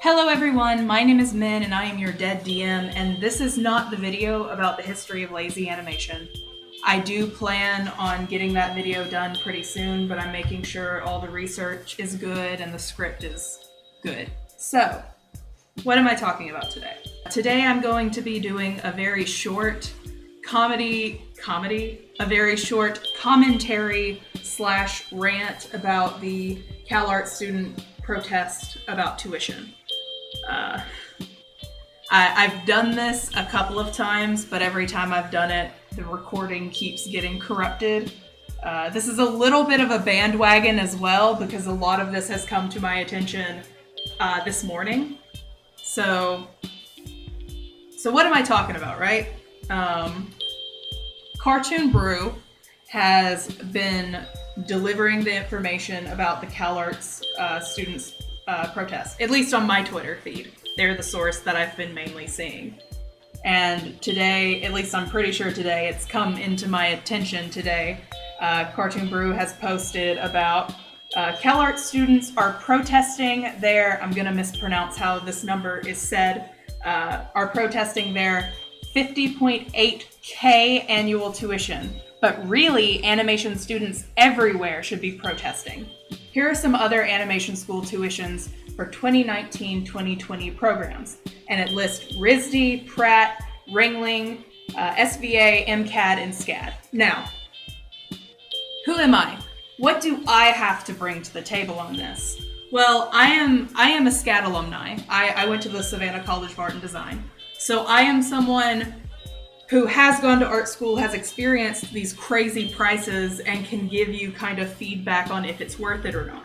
Hello everyone, my name is Min and I am your dead DM, and this is not the video about the history of lazy animation. I do plan on getting that video done pretty soon, but I'm making sure all the research is good and the script is good. So, what am I talking about today? Today I'm going to be doing a very short commentary slash rant about the CalArts student protest about tuition. I've done this a couple of times, but every time I've done it, the recording keeps getting corrupted. This is a little bit of a bandwagon as well, because a lot of this has come to my attention this morning. So what am I talking about, right? Cartoon Brew has been delivering the information about the CalArts students protest, at least on my Twitter feed. They're the source that I've been mainly seeing. And today, at least I'm pretty sure today, it's come into my attention today. Cartoon Brew has posted about CalArts students are protesting their, I'm gonna mispronounce how this number is said, are protesting their 50.8K annual tuition. But really, animation students everywhere should be protesting. Here are some other animation school tuitions for 2019-2020 programs. And it lists RISD, Pratt, Ringling, SVA, MCAD, and SCAD. Now, who am I? What do I have to bring to the table on this? Well, I am a SCAD alumni. I went to the Savannah College of Art and Design. So I am someone who has gone to art school, has experienced these crazy prices, and can give you kind of feedback on if it's worth it or not.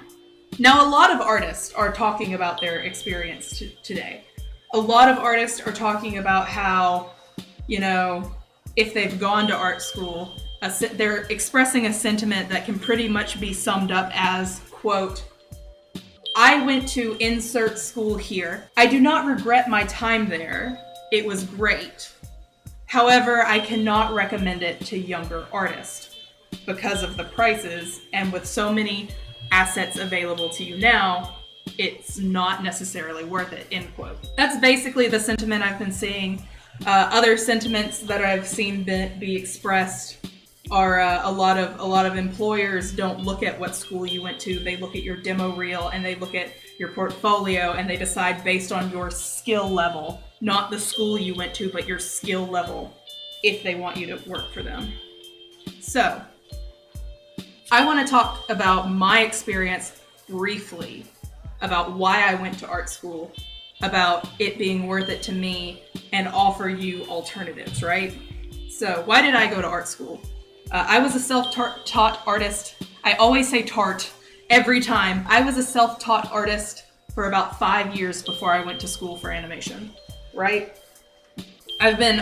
Now, a lot of artists are talking about their experience today. A lot of artists are talking about how, if they've gone to art school, they're expressing a sentiment that can pretty much be summed up as, quote, I went to insert school here. I do not regret my time there. It was great. However, I cannot recommend it to younger artists because of the prices, and with so many assets available to you now, it's not necessarily worth it, end quote. That's basically the sentiment I've been seeing. Other sentiments that I've seen be expressed are a lot of employers don't look at what school you went to. They look at your demo reel and they look at your portfolio and they decide based on your skill level, not the school you went to, but your skill level, if they want you to work for them. So, I want to talk about my experience briefly, about why I went to art school, about it being worth it to me, and offer you alternatives, right? So, why did I go to art school? I was a self-taught artist. I always say tart every time. I was a self-taught artist for about 5 years before I went to school for animation, right? I've been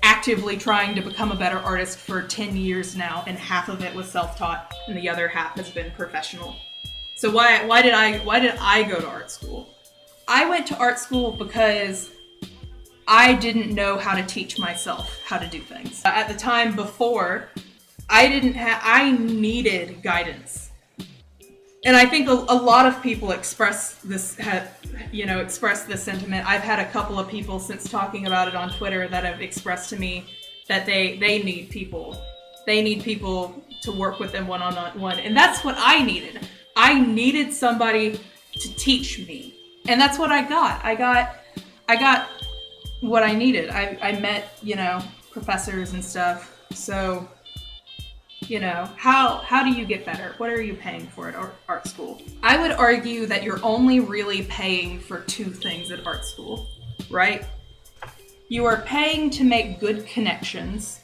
actively trying to become a better artist for 10 years now, and half of it was self-taught and the other half has been professional. So why did I go to art school? I went to art school because I didn't know how to teach myself how to do things. At the time before, I needed guidance. And I think a lot of people express this sentiment. I've had a couple of people since talking about it on Twitter that have expressed to me that they need people. They need people to work with them one-on-one. And that's what I needed. I needed somebody to teach me. And that's what I got. I got what I needed. I met, professors and stuff. So, how do you get better? What are you paying for at art school? I would argue that you're only really paying for two things at art school, right? You are paying to make good connections.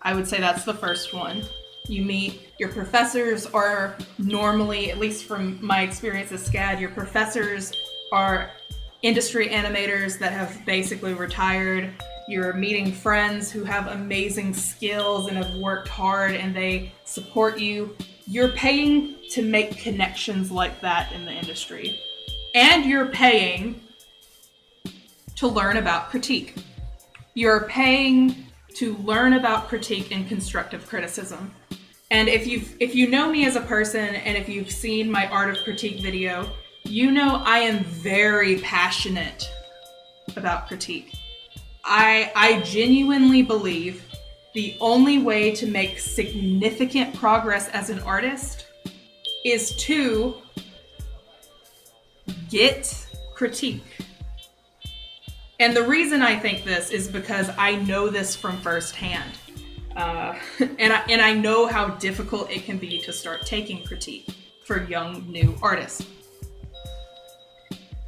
I would say that's the first one. Your professors are normally, at least from my experience as SCAD, your professors are industry animators that have basically retired. You're meeting friends who have amazing skills and have worked hard and they support you. You're paying to make connections like that in the industry. And you're paying to learn about critique. You're paying to learn about critique and constructive criticism. And if you know me as a person and if you've seen my Art of Critique video, You know, I am very passionate about critique. I genuinely believe the only way to make significant progress as an artist is to get critique. And the reason I think this is because I know this from firsthand. And I know how difficult it can be to start taking critique for young, new artists.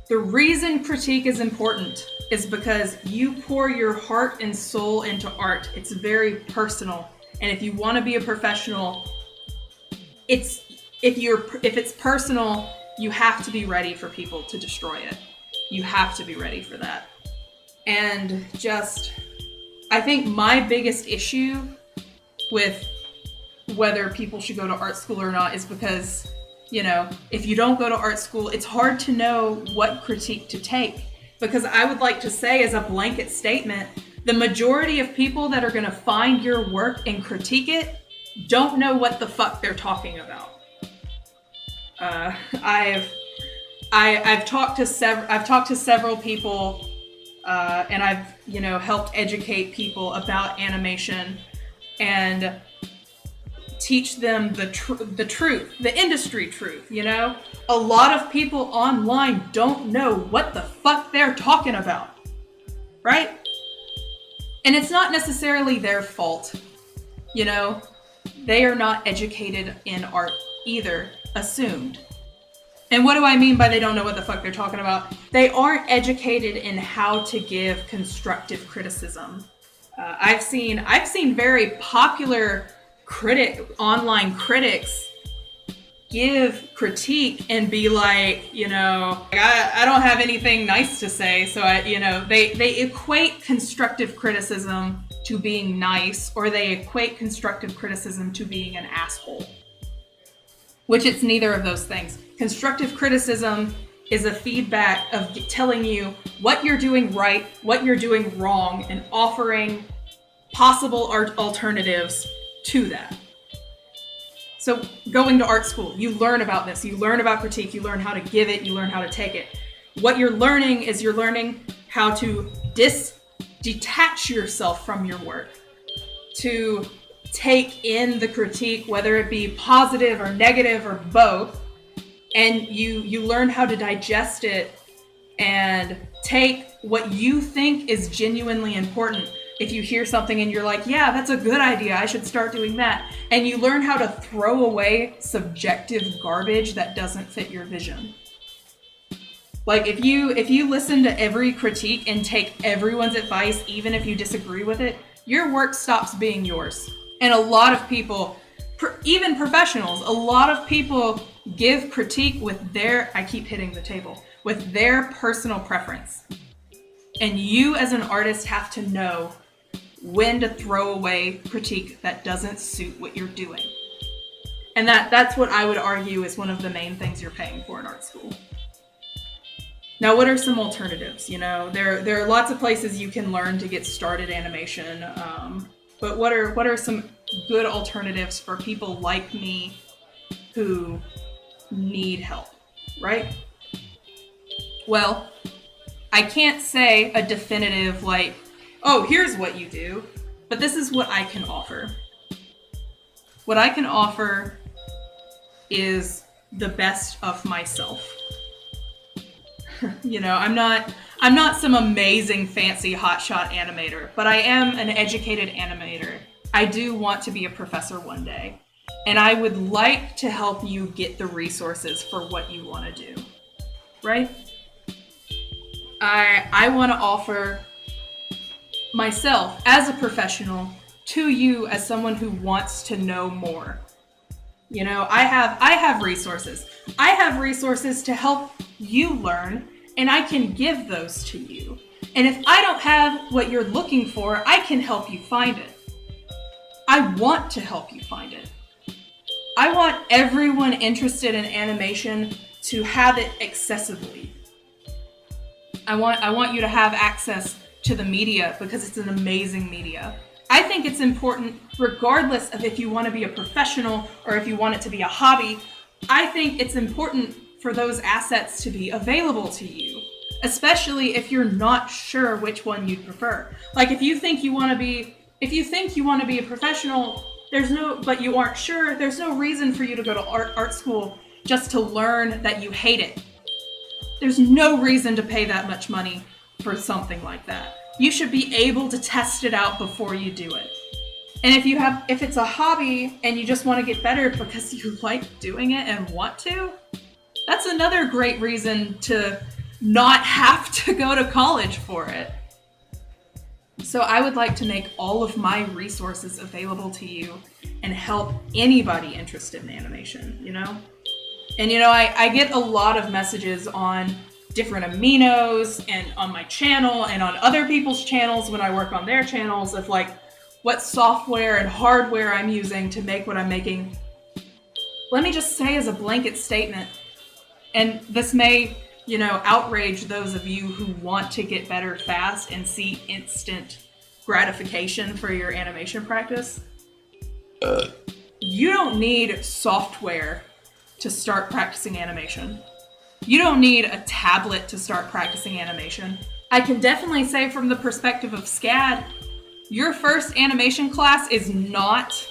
The reason critique is important is because you pour your heart and soul into art. It's very personal. And if you want to be a professional, if it's personal, you have to be ready for people to destroy it. You have to be ready for that. And I think my biggest issue with whether people should go to art school or not is because, you know, if you don't go to art school, it's hard to know what critique to take. Because I would like to say, as a blanket statement, the majority of people that are going to find your work and critique it don't know what the fuck they're talking about. I've talked to several people, and I've, you know, helped educate people about animation and teach them the truth, the industry truth, you know? A lot of people online don't know what the fuck they're talking about, right? And it's not necessarily their fault, you know? They are not educated in art either, assumed. And what do I mean by they don't know what the fuck they're talking about? They aren't educated in how to give constructive criticism. I've seen very popular online critics give critique and be like, you know, I don't have anything nice to say. So they equate constructive criticism to being nice, or they equate constructive criticism to being an asshole, which it's neither of those things. Constructive criticism is a feedback of telling you what you're doing right, what you're doing wrong, and offering possible alternatives to that. So going to art school, you learn about this. You learn about critique. You learn how to give it. You learn how to take it. What you're learning is you're learning how to detach yourself from your work, to take in the critique, whether it be positive or negative or both, and you learn how to digest it and take what you think is genuinely important. If you hear something and you're like, yeah, that's a good idea, I should start doing that. And you learn how to throw away subjective garbage that doesn't fit your vision. Like if you listen to every critique and take everyone's advice, even if you disagree with it, your work stops being yours. And a lot of people, even professionals, a lot of people give critique with their personal preference. And you as an artist have to know when to throw away critique that doesn't suit what you're doing. And that's what I would argue is one of the main things you're paying for in art school. Now, what are some alternatives? You know, there are lots of places you can learn to get started animation. But what are some good alternatives for people like me who need help, right? Well, I can't say a definitive like, oh, here's what you do, but this is what I can offer. What I can offer is the best of myself. You know, I'm not some amazing fancy hotshot animator, but I am an educated animator. I do want to be a professor one day, and I would like to help you get the resources for what you want to do, right? I want to offer myself as a professional to you as someone who wants to know more. You know, I have resources. I have resources to help you learn, and I can give those to you. And if I don't have what you're looking for, I can help you find it. I want to help you find it. I want everyone interested in animation to have it accessibly. I want you to have access to the media because it's an amazing media. I think it's important, regardless of if you want to be a professional or if you want it to be a hobby. I think it's important for those assets to be available to you, especially if you're not sure which one you'd prefer. Like if you think you want to be a professional, but you aren't sure, there's no reason for you to go to art school just to learn that you hate it. There's no reason to pay that much money for something like that. You should be able to test it out before you do it. And if it's a hobby and you just want to get better because you like doing it and want to, that's another great reason to not have to go to college for it. So I would like to make all of my resources available to you and help anybody interested in animation, you know? And I get a lot of messages on different aminos and on my channel and on other people's channels when I work on their channels of like what software and hardware I'm using to make what I'm making. Let me just say as a blanket statement, and this may, outrage those of you who want to get better fast and see instant gratification for your animation practice. You don't need software to start practicing animation. You don't need a tablet to start practicing animation. I can definitely say from the perspective of SCAD, your first animation class is not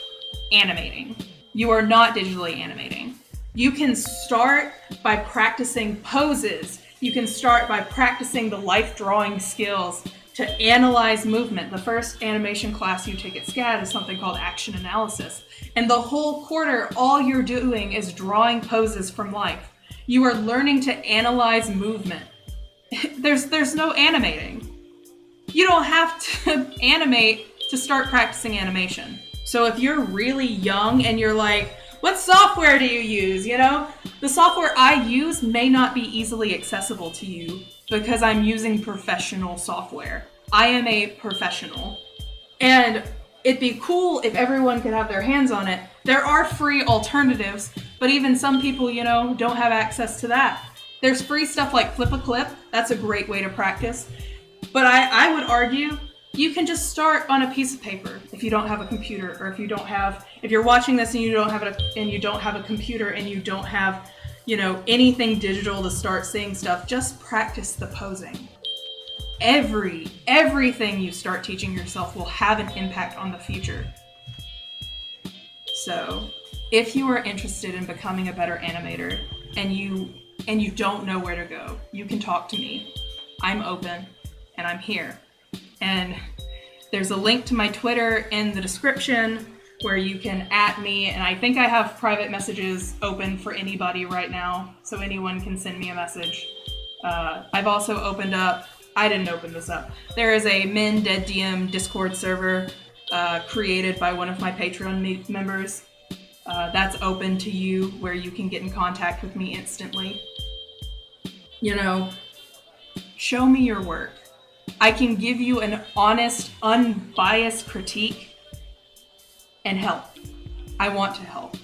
animating. You are not digitally animating. You can start by practicing poses. You can start by practicing the life drawing skills to analyze movement. The first animation class you take at SCAD is something called action analysis. And the whole quarter, all you're doing is drawing poses from life. You are learning to analyze movement. There's no animating. You don't have to animate to start practicing animation. So if you're really young and you're like, what software do you use? The software I use may not be easily accessible to you because I'm using professional software. I am a professional. And it'd be cool if everyone could have their hands on it. There are free alternatives, but even some people, don't have access to that. There's free stuff like Flip a Clip. That's a great way to practice. But I would argue you can just start on a piece of paper if you don't have a computer, or if you're watching this and you don't have a computer and you don't have, anything digital to start seeing stuff, just practice the posing. Everything you start teaching yourself will have an impact on the future. So, if you are interested in becoming a better animator and you don't know where to go, you can talk to me. I'm open and I'm here. And there's a link to my Twitter in the description where you can @ me, and I think I have private messages open for anybody right now, so anyone can send me a message. I've also opened up, I didn't open this up, there is a Men Dead DM Discord server created by one of my Patreon members. That's open to you, where you can get in contact with me instantly. Show me your work. I can give you an honest, unbiased critique and help. I want to help.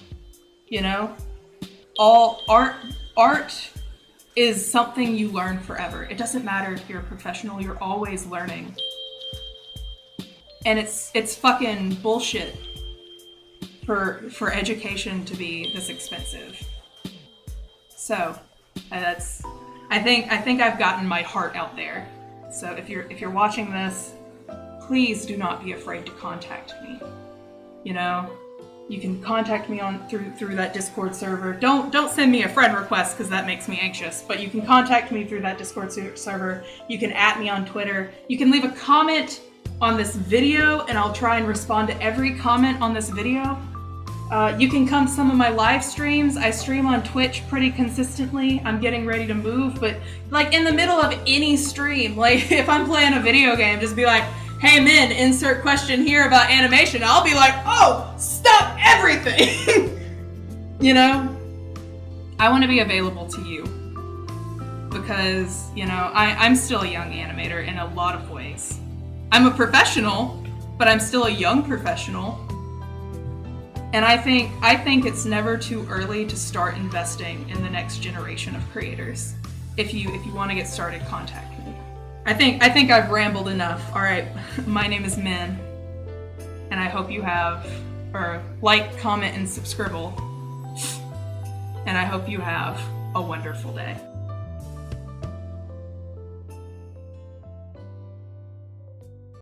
All art is something you learn forever. It doesn't matter if you're a professional, you're always learning. And it's fucking bullshit for education to be this expensive. So I think I've gotten my heart out there. So if you're watching this, please do not be afraid to contact me. You can contact me through that Discord server. Don't send me a friend request because that makes me anxious. But you can contact me through that Discord server. You can @ me on Twitter. You can leave a comment on this video, and I'll try and respond to every comment on this video. You can come to some of my live streams. I stream on Twitch pretty consistently. I'm getting ready to move, but like in the middle of any stream, like if I'm playing a video game, just be like, hey Min, insert question here about animation. I'll be like, oh, stop everything. I want to be available to you because, I'm still a young animator in a lot of ways. I'm a professional, but I'm still a young professional. And I think it's never too early to start investing in the next generation of creators. If you want to get started, contact me. I think I've rambled enough. All right, my name is Min, and I hope you like, comment, and subscribe. And I hope you have a wonderful day.